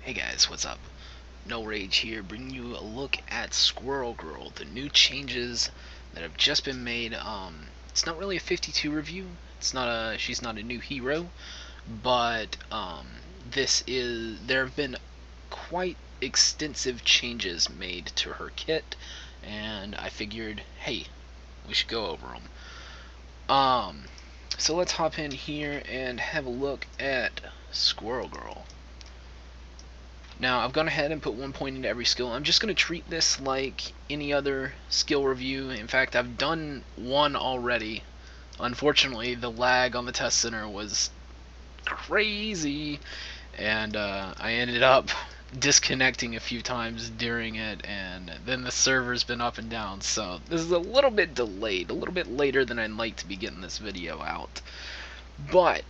Hey guys, what's up? Nullrage here, bringing you a look at Squirrel Girl, the new changes that have just been made. It's not really a 52 review. She's not a new hero, but there have been quite extensive changes made to her kit, and I figured, hey, we should go over them. So let's hop in here and have a look at Squirrel Girl. Now, I've gone ahead and put 1 point into every skill. I'm just going to treat this like any other skill review. In fact, I've done one already. Unfortunately, the lag on the test center was crazy, and I ended up disconnecting a few times during it, and then the server's been up and down, so this is a little bit delayed, a little bit later than I'd like to be getting this video out. But,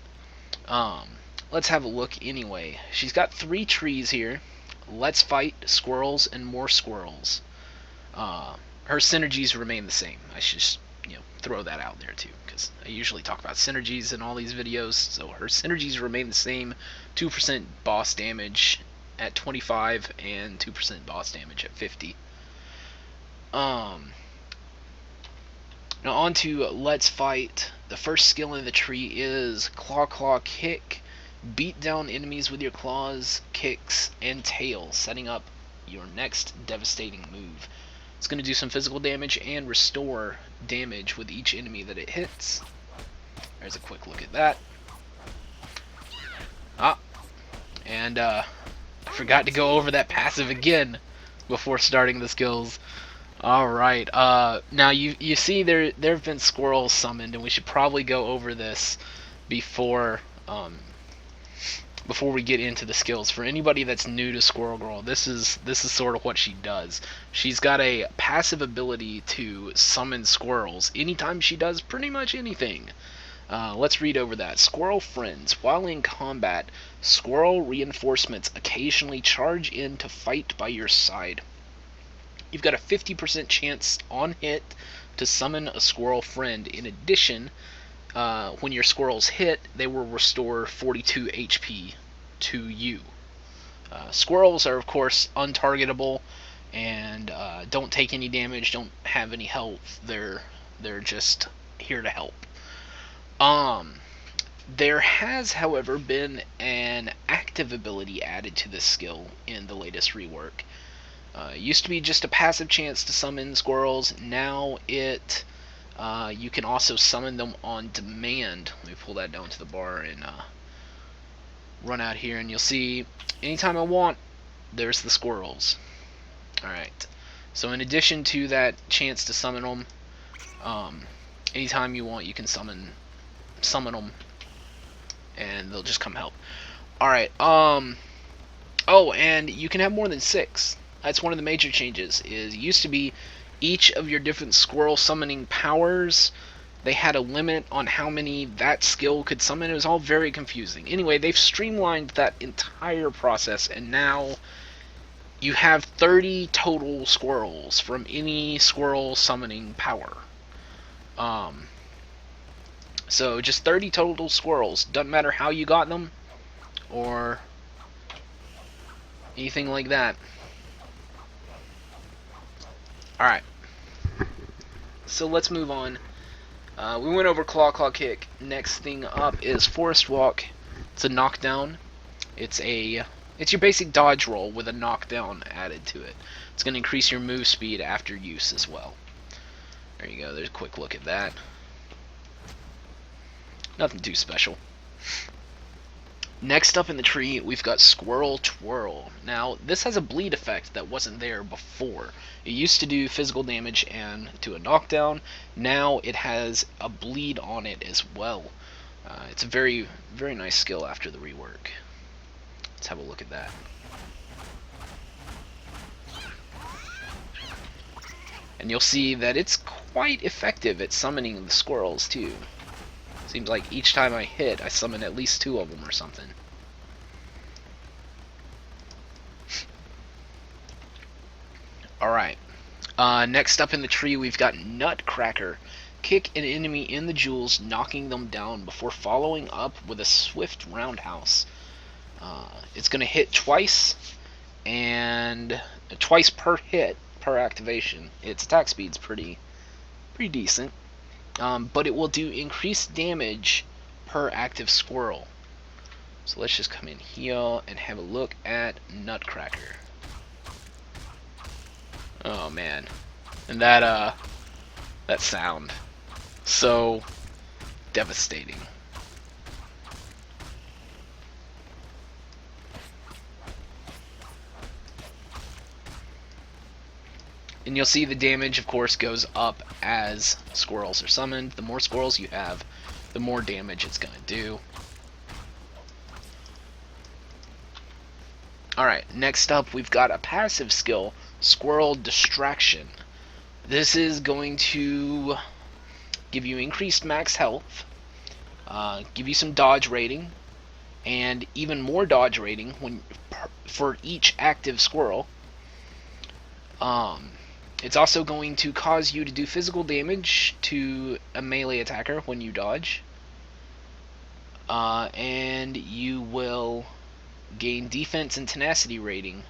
let's have a look anyway. She's got 3 trees here. Let's fight squirrels and more squirrels. Her synergies remain the same. I should just, throw that out there too, because I usually talk about synergies in all these videos. So her synergies remain the same: 2% boss damage at 25 and 2% boss damage at 50. Now on to Let's Fight. The first skill in the tree is Claw Kick. Beat down enemies with your claws, kicks, and tail, setting up your next devastating move. It's going to do some physical damage and restore damage with each enemy that it hits. There's a quick look at that. And I forgot to go over that passive again before starting the skills. Alright, now you see there have been squirrels summoned, and we should probably go over this before we get into the skills. For anybody that's new to Squirrel Girl, this is sort of what she does. She's got a passive ability to summon squirrels anytime she does pretty much anything. Let's read over that. Squirrel friends. While in combat, squirrel reinforcements occasionally charge in to fight by your side. You've got a 50% chance on hit to summon a squirrel friend. In addition, when your squirrels hit, they will restore 42 HP to you. Squirrels are, of course, untargetable and don't take any damage, don't have any health. They're just here to help. There has, however, been an active ability added to this skill in the latest rework. It used to be just a passive chance to summon squirrels. Now you can also summon them on demand. Let me pull that down to the bar and run out here, and you'll see anytime I want, there's the squirrels. Alright, so in addition to that chance to summon them, anytime you want, you can summon them, and they'll just come help. Alright, oh, and you can have more than 6. That's one of the major changes. It used to be each of your different squirrel summoning powers, they had a limit on how many that skill could summon. It was all very confusing. Anyway, they've streamlined that entire process, and now you have 30 total squirrels from any squirrel summoning power. So just 30 total squirrels. Doesn't matter how you got them or anything like that. Alright, so let's move on. We went over Claw Kick. Next thing up is Forest Walk. It's a knockdown. It's your basic dodge roll with a knockdown added to it. It's going to increase your move speed after use as well. There you go, there's a quick look at that. Nothing too special. Next up in the tree, we've got Squirrel Twirl. Now, this has a bleed effect that wasn't there before. It used to do physical damage and do a knockdown. Now it has a bleed on it as well. It's a very, very nice skill after the rework. Let's have a look at that. And you'll see that it's quite effective at summoning the squirrels too. Seems like each time I hit, I summon at least 2 of them or something. Alright. Next up in the tree, we've got Nutcracker. Kick an enemy in the jewels, knocking them down before following up with a swift roundhouse. It's going to hit twice, and twice per hit per activation. Its attack speed's pretty decent, but it will do increased damage per active squirrel. So let's just come in here and have a look at Nutcracker. Oh man, and that sound, so devastating. And you'll see the damage, of course, goes up as squirrels are summoned. The more squirrels you have, the more damage it's going to do. Alright, next up we've got a passive skill, Squirrel Distraction. This is going to give you increased max health, give you some dodge rating, and even more dodge rating for each active squirrel. It's also going to cause you to do physical damage to a melee attacker when you dodge. And you will gain defense and tenacity rating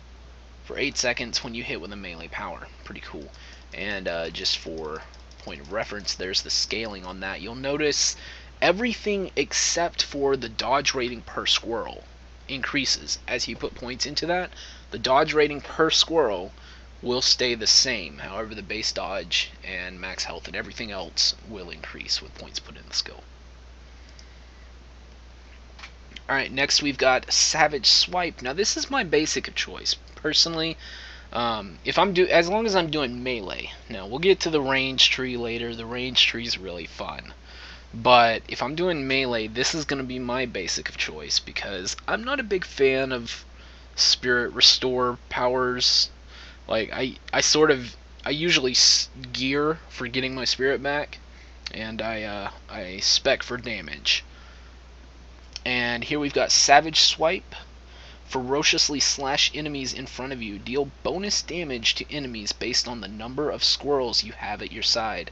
for 8 seconds when you hit with a melee power. Pretty cool. And just for point of reference, there's the scaling on that. You'll notice everything except for the dodge rating per squirrel increases as you put points into that. The dodge rating per squirrel will stay the same. However, the base dodge and max health and everything else will increase with points put in the skill. Alright, next we've got Savage Swipe. Now this is my basic of choice. Personally, as long as I'm doing melee. Now we'll get to the range tree later. The range tree is really fun. But if I'm doing melee, this is going to be my basic of choice because I'm not a big fan of Spirit Restore powers. Like, I usually gear for getting my spirit back, and I spec for damage. And here we've got Savage Swipe. Ferociously slash enemies in front of you. Deal bonus damage to enemies based on the number of squirrels you have at your side.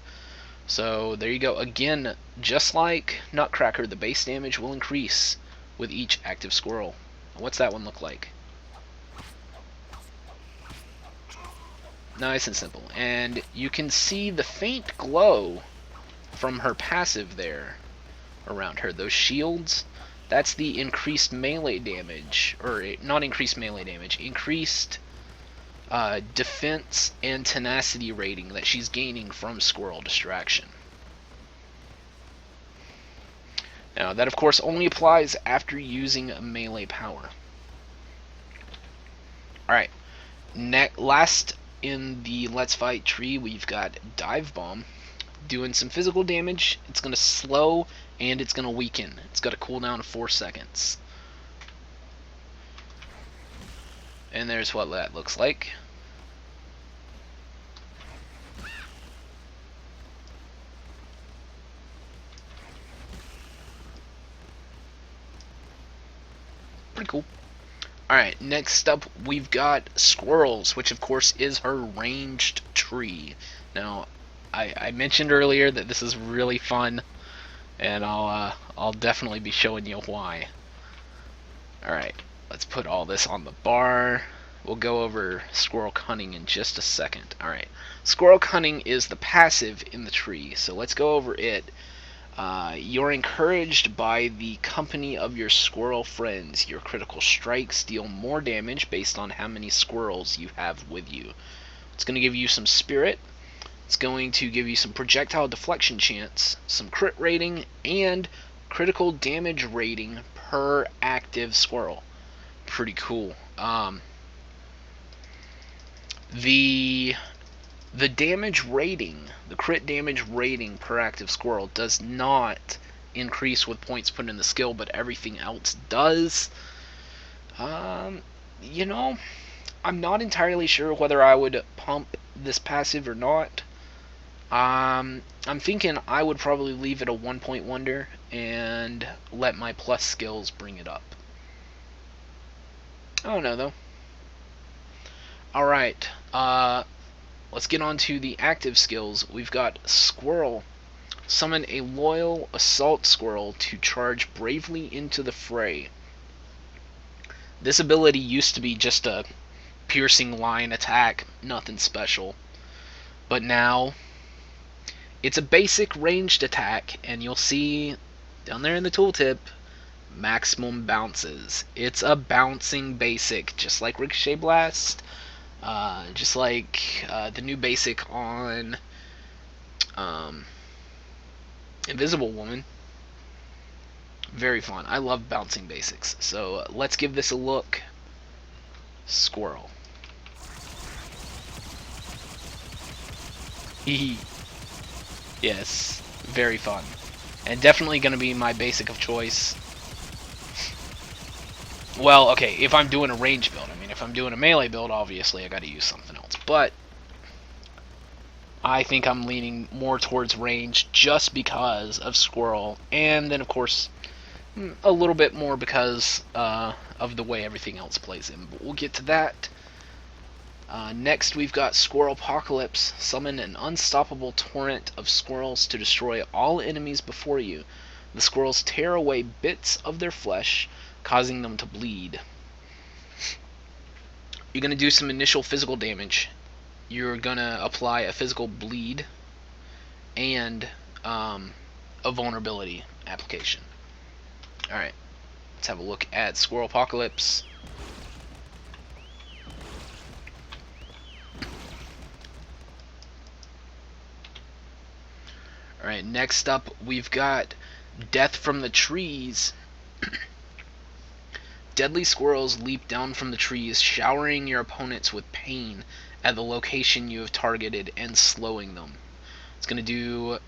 So there you go. Again, just like Nutcracker, the base damage will increase with each active squirrel. What's that one look like? Nice and simple. And you can see the faint glow from her passive there around her. Those shields, that's the increased melee damage, or not increased melee damage, increased defense and tenacity rating that she's gaining from Squirrel Distraction. Now, that of course only applies after using a melee power. Alright, last in the Let's Fight tree, we've got Dive Bomb. Doing some physical damage. It's going to slow and it's going to weaken. It's got a cooldown of 4 seconds. And there's what that looks like. Pretty cool. Alright, next up we've got Squirrels, which of course is her ranged tree. Now, I mentioned earlier that this is really fun, and I'll definitely be showing you why. Alright, let's put all this on the bar. We'll go over Squirrel Cunning in just a second. Alright, Squirrel Cunning is the passive in the tree, so let's go over it. You're encouraged by the company of your squirrel friends. Your critical strikes deal more damage based on how many squirrels you have with you. It's going to give you some spirit. It's going to give you some projectile deflection chance, some crit rating, and critical damage rating per active squirrel. Pretty cool. The damage rating, the crit damage rating per active squirrel does not increase with points put in the skill, but everything else does. You know, I'm not entirely sure whether I would pump this passive or not. I'm thinking I would probably leave it a 1-point wonder and let my plus skills bring it up. I don't know though. Alright, let's get on to the active skills. We've got Squirrel. Summon a loyal assault squirrel to charge bravely into the fray. This ability used to be just a piercing line attack, nothing special. But now it's a basic ranged attack, and you'll see down there in the tooltip, maximum bounces. It's a bouncing basic, just like Ricochet Blast, just like the new basic on um, Invisible Woman. Very fun. I love bouncing basics. So let's give this a look. Squirrel. Yes, very fun. And definitely going to be my basic of choice. Well, okay, if I'm doing a range build. I mean, if I'm doing a melee build, obviously I got to use something else. But I think I'm leaning more towards range just because of Squirrel. And then, of course, a little bit more because of the way everything else plays in. But we'll get to that. Next, we've got Squirrel Apocalypse. Summon an unstoppable torrent of squirrels to destroy all enemies before you. The squirrels tear away bits of their flesh, causing them to bleed. You're going to do some initial physical damage. You're going to apply a physical bleed and a vulnerability application. Alright, let's have a look at Squirrel Apocalypse. Alright, next up we've got Death from the Trees. Deadly squirrels leap down from the trees, showering your opponents with pain at the location you have targeted and slowing them. It's going to do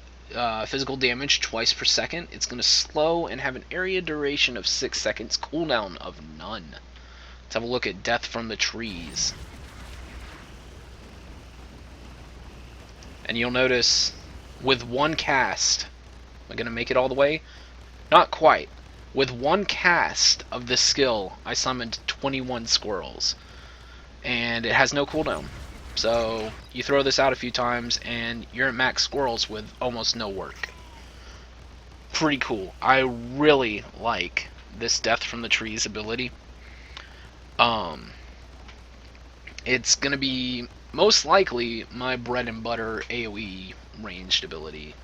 physical damage twice per second. It's going to slow and have an area duration of 6 seconds, cooldown of none. Let's have a look at Death from the Trees. And you'll notice with one cast, am I going to make it all the way? Not quite. With one cast of this skill, I summoned 21 squirrels. And it has no cooldown. So you throw this out a few times and you're at max squirrels with almost no work. Pretty cool. I really like this Death from the Trees ability. It's going to be most likely my bread and butter AoE ranged ability.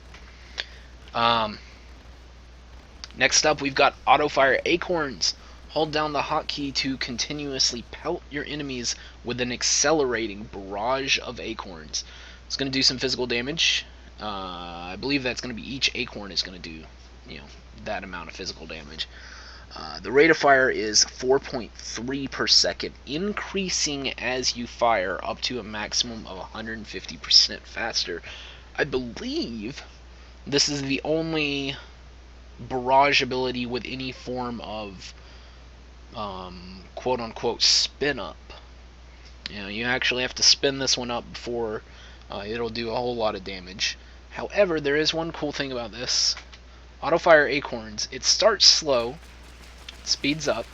Next up, we've got Auto Fire Acorns. Hold down the hotkey to continuously pelt your enemies with an accelerating barrage of acorns. It's going to do some physical damage. I believe that's going to be each acorn is going to do, that amount of physical damage. The rate of fire is 4.3 per second, increasing as you fire up to a maximum of 150% faster. I believe this is the only barrage ability with any form of quote-unquote spin up. You actually have to spin this one up before it'll do a whole lot of damage. However, there is one cool thing about this. Auto Fire Acorns, it starts slow, speeds up.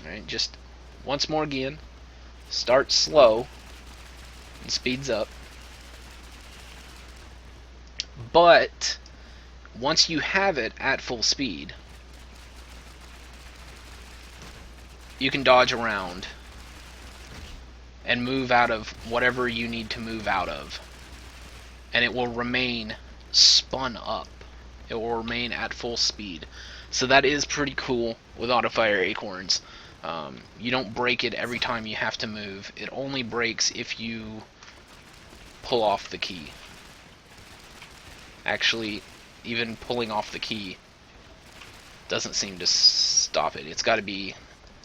Alright, just once more again. Starts slow and speeds up. But once you have it at full speed, you can dodge around and move out of whatever you need to move out of. And it will remain spun up. It will remain at full speed. So that is pretty cool with Auto Fire Acorns. You don't break it every time you have to move. It only breaks if you pull off the key. Actually, even pulling off the key doesn't seem to stop it. It's got to be...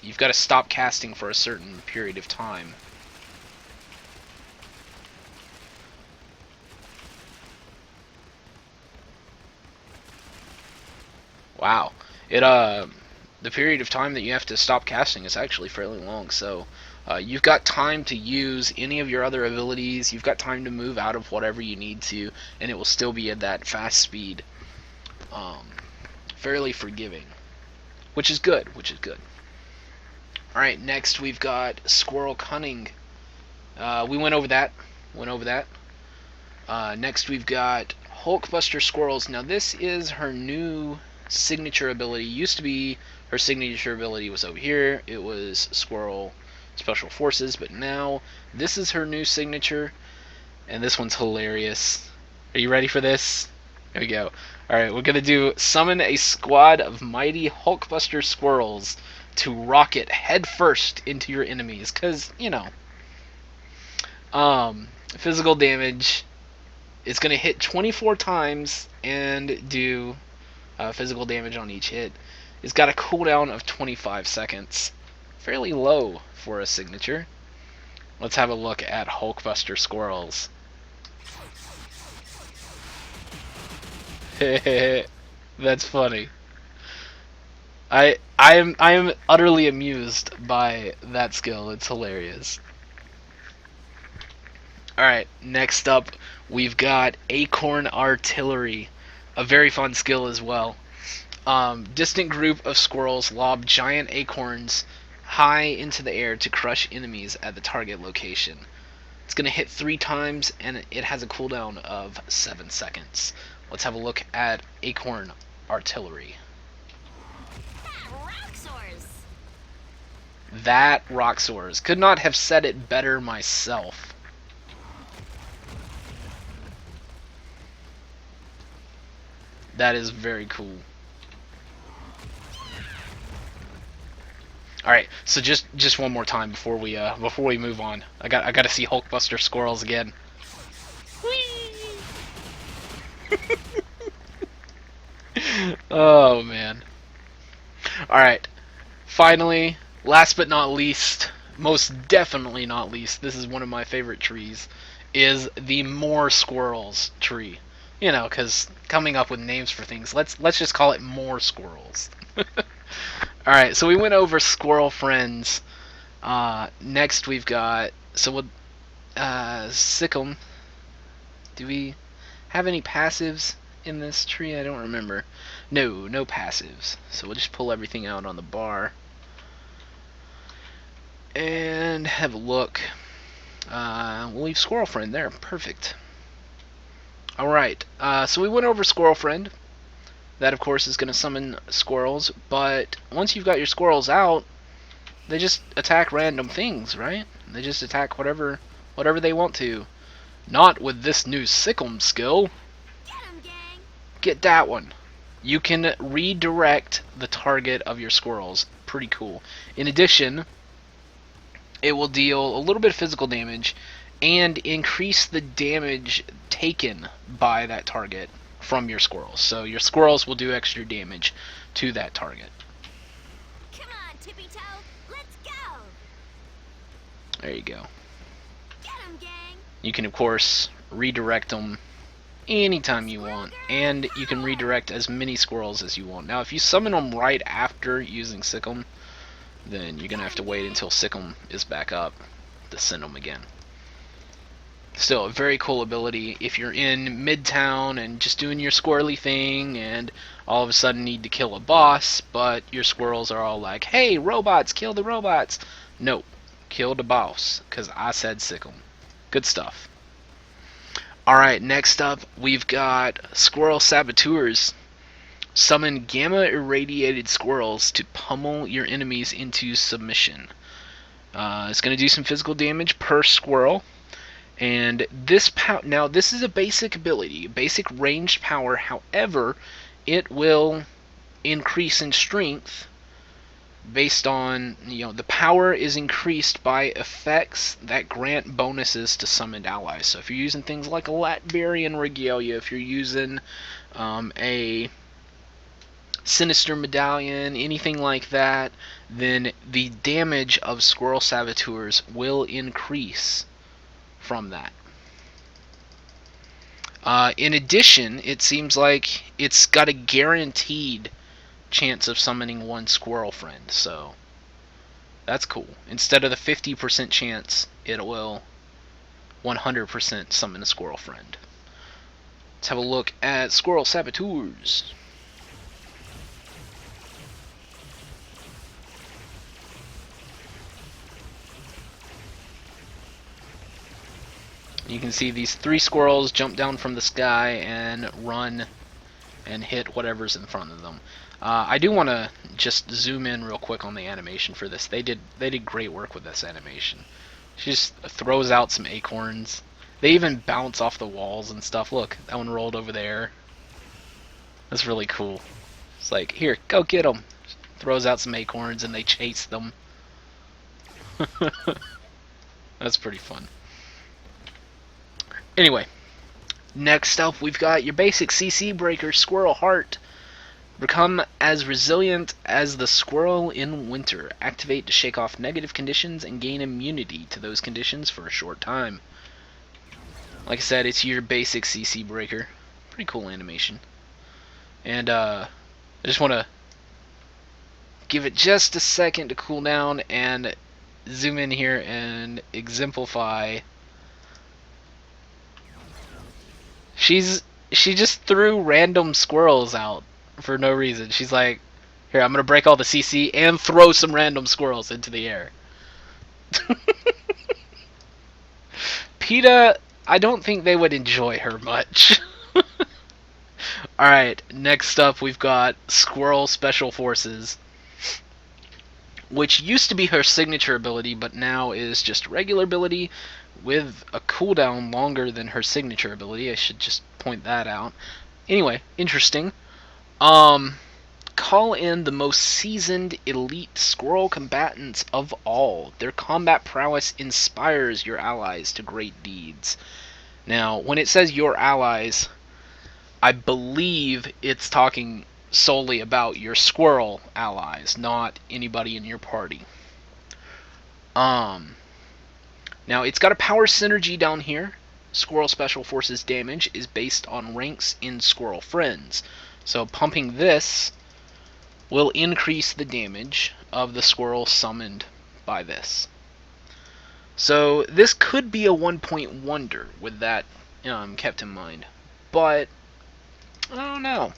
You've got to stop casting for a certain period of time. Wow. The period of time that you have to stop casting is actually fairly long, so you've got time to use any of your other abilities, you've got time to move out of whatever you need to, and it will still be at that fast speed. Fairly forgiving. Which is good, Alright, next we've got Squirrel Cunning. We went over that. Next we've got Hulkbuster Squirrels. Now this is her new signature ability. Used to be her signature ability was over here. It was Squirrel Special Forces, but now this is her new signature, and this one's hilarious. Are you ready for this? Here we go. Alright, we're gonna do summon a squad of mighty Hulkbuster squirrels to rocket headfirst into your enemies, cause physical damage. It's gonna hit 24 times and do physical damage on each hit. It's got a cooldown of 25 seconds. Fairly low for a signature. Let's have a look at Hulkbuster squirrels. That's funny. I am utterly amused by that skill. It's hilarious. Alright, next up we've got Acorn Artillery. A very fun skill as well. Distant group of squirrels lob giant acorns high into the air to crush enemies at the target location. It's going to hit 3 times, and it has a cooldown of 7 seconds. Let's have a look at Acorn Artillery. That rock soars. Could not have said it better myself. That is very cool. All right, so just one more time before we move on. I got to see Hulkbuster squirrels again. Oh man. All right. Finally, last but not least, most definitely not least, this is one of my favorite trees, is the More Squirrels tree. You know, because coming up with names for things, let's just call it More Squirrels. Alright, so we went over Squirrel Friends. Next we've got, so we'll, Sick'em. Do we have any passives in this tree? I don't remember. No passives. So we'll just pull everything out on the bar. And have a look. We'll leave Squirrel Friend there. Perfect. Alright, so we went over Squirrel Friend. That, of course, is going to summon squirrels, but once you've got your squirrels out, they just attack random things, right? They just attack whatever they want to. Not with this new Sick'em skill. Get 'em, gang. Get that one. You can redirect the target of your squirrels. Pretty cool. In addition, it will deal a little bit of physical damage and increase the damage taken by that target from your squirrels. So your squirrels will do extra damage to that target. Come on, Tippy Toe. Let's go. There you go. Get 'em, gang. You can, of course, redirect them anytime you want, and you can redirect as many squirrels as you want. Now, if you summon them right after using Sick'em, then you're going to have to wait until Sick'em is back up to send them again. Still, a very cool ability if you're in Midtown and just doing your squirrely thing and all of a sudden need to kill a boss, but your squirrels are all like, hey, robots, kill the robots. Nope, kill the boss, because I said Sick'em. Good stuff. Alright, next up, we've got Squirrel Saboteurs. Summon gamma-irradiated squirrels to pummel your enemies into submission. It's going to do some physical damage per squirrel. And this now this is a basic ability, basic ranged power. However, it will increase in strength based on, the power is increased by effects that grant bonuses to summoned allies. So if you're using things like a Latvian Regalia, if you're using a Sinister Medallion, anything like that, then the damage of Squirrel Saboteurs will increase from that. In addition, it seems like it's got a guaranteed chance of summoning one squirrel friend, so that's cool. Instead of the 50% chance, it will 100% summon a squirrel friend. Let's have a look at Squirrel Saboteurs. You can see these 3 squirrels jump down from the sky and run and hit whatever's in front of them. I do want to just zoom in real quick on the animation for this. They did great work with this animation. She just throws out some acorns. They even bounce off the walls and stuff. Look, that one rolled over there. That's really cool. It's like, here, go get them. Throws out some acorns and they chase them. That's pretty fun. Anyway, next up we've got your basic CC breaker, Squirrel Heart. Become as resilient as the squirrel in winter. Activate to shake off negative conditions and gain immunity to those conditions for a short time. Like I said, it's your basic CC breaker. Pretty cool animation. And I just want to give it just a second to cool down and zoom in here and exemplify. She just threw random squirrels out for no reason. She's like, here, I'm gonna break all the CC and throw some random squirrels into the air. PETA, I don't think they would enjoy her much. Alright, next up we've got Squirrel Special Forces, which used to be her signature ability, but now is just regular ability with a cooldown longer than her signature ability. I should just point that out. Anyway, interesting. Call in the most seasoned elite squirrel combatants of all. Their combat prowess inspires your allies to great deeds. Now, when it says your allies, I believe it's talking solely about your squirrel allies, not anybody in your party. Now, it's got a power synergy down here. Squirrel Special Forces damage is based on ranks in Squirrel Friends. So pumping this will increase the damage of the squirrel summoned by this. So this could be a 1-point wonder with that kept in mind. But I don't know.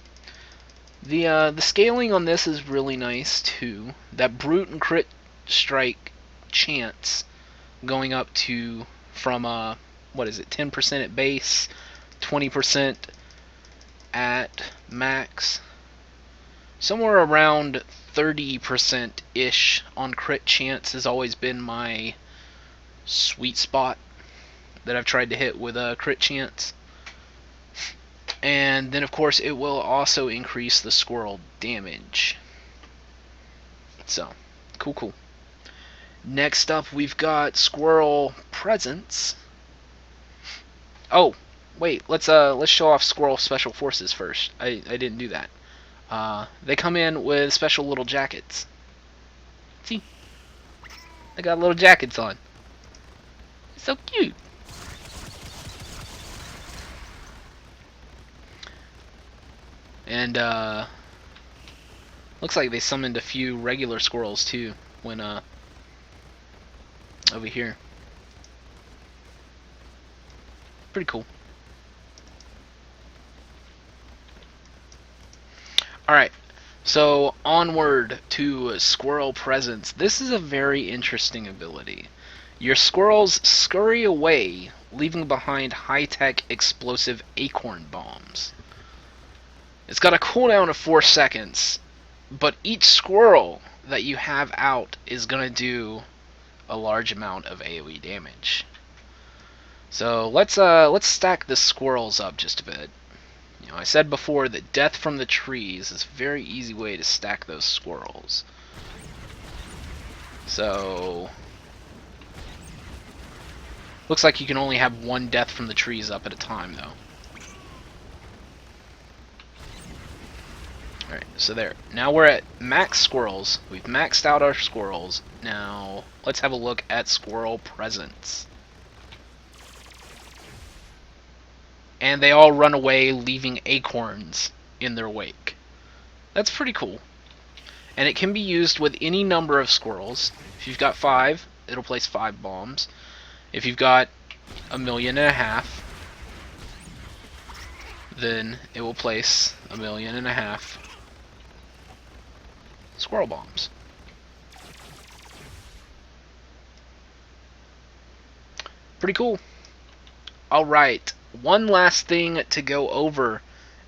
The scaling on this is really nice too. That brute and crit strike chance going up to from what is it, 10% at base, 20% at max, somewhere around 30%-ish on crit chance has always been my sweet spot that I've tried to hit with a crit chance. And then of course it will also increase the squirrel damage. So, cool. Next up we've got Squirrel Presence. Oh, wait, let's show off Squirrel Special Forces first. I didn't do that. They come in with special little jackets. See? They got little jackets on. It's so cute. And looks like they summoned a few regular squirrels too when over here. Pretty cool. Alright, so onward to Squirrel Presence. This is a very interesting ability. Your squirrels scurry away, leaving behind high-tech explosive acorn bombs. It's got a cooldown of 4 seconds, but each squirrel that you have out is going to do a large amount of AoE damage. So let's stack the squirrels up just a bit. You know, I said before that death from the trees is a very easy way to stack those squirrels. So looks like you can only have one death from the trees up at a time though. Alright, so there. Now we're at max squirrels. We've maxed out our squirrels. Now let's have a look at Squirrel Presence. And they all run away, leaving acorns in their wake. That's pretty cool. And it can be used with any number of squirrels. If you've got 5, it'll place 5 bombs. If you've got 1.5 million, then it will place 1.5 million squirrel bombs. Pretty cool. Alright, one last thing to go over,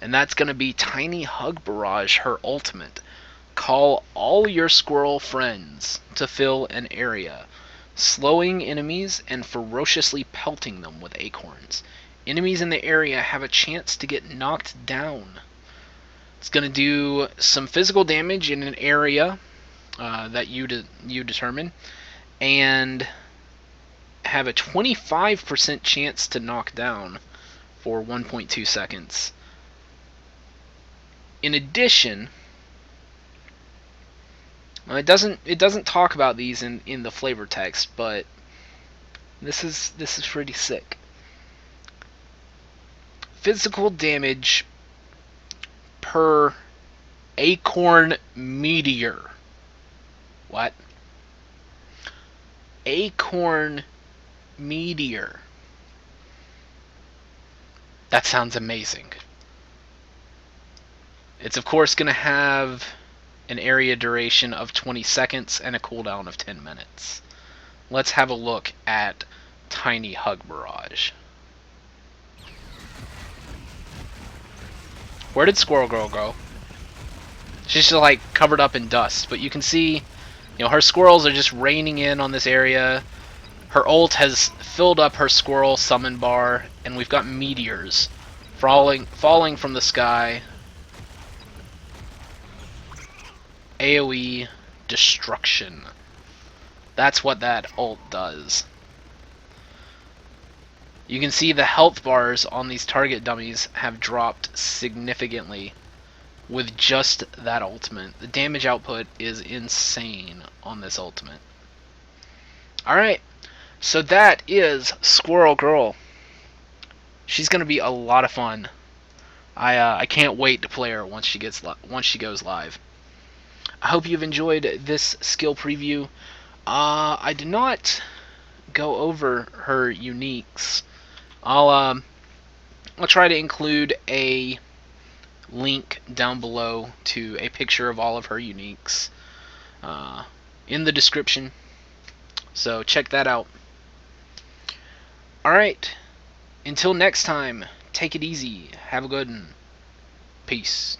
and that's going to be Tiny Hug Barrage, her ultimate. Call all your squirrel friends to fill an area, slowing enemies and ferociously pelting them with acorns. Enemies in the area have a chance to get knocked down. It's going to do some physical damage in an area that you determine, and have a 25% chance to knock down for 1.2 seconds. In addition, it doesn't talk about these in the flavor text, but this is pretty sick. Physical damage per acorn meteor. What? Acorn meteor. That sounds amazing. It's of course going to have an area duration of 20 seconds and a cooldown of 10 minutes. Let's have a look at Tiny Hug Barrage. Where did Squirrel Girl go? She's just like covered up in dust, but you can see, her squirrels are just raining in on this area. Her ult has filled up her squirrel summon bar, and we've got meteors falling from the sky. AoE destruction. That's what that ult does. You can see the health bars on these target dummies have dropped significantly with just that ultimate. The damage output is insane on this ultimate. Alright, so that is Squirrel Girl. She's going to be a lot of fun. I can't wait to play her once she goes live. I hope you've enjoyed this skill preview. I did not go over her uniques. I'll try to include a link down below to a picture of all of her uniques in the description, so check that out. Alright, until next time, take it easy, have a good one, peace.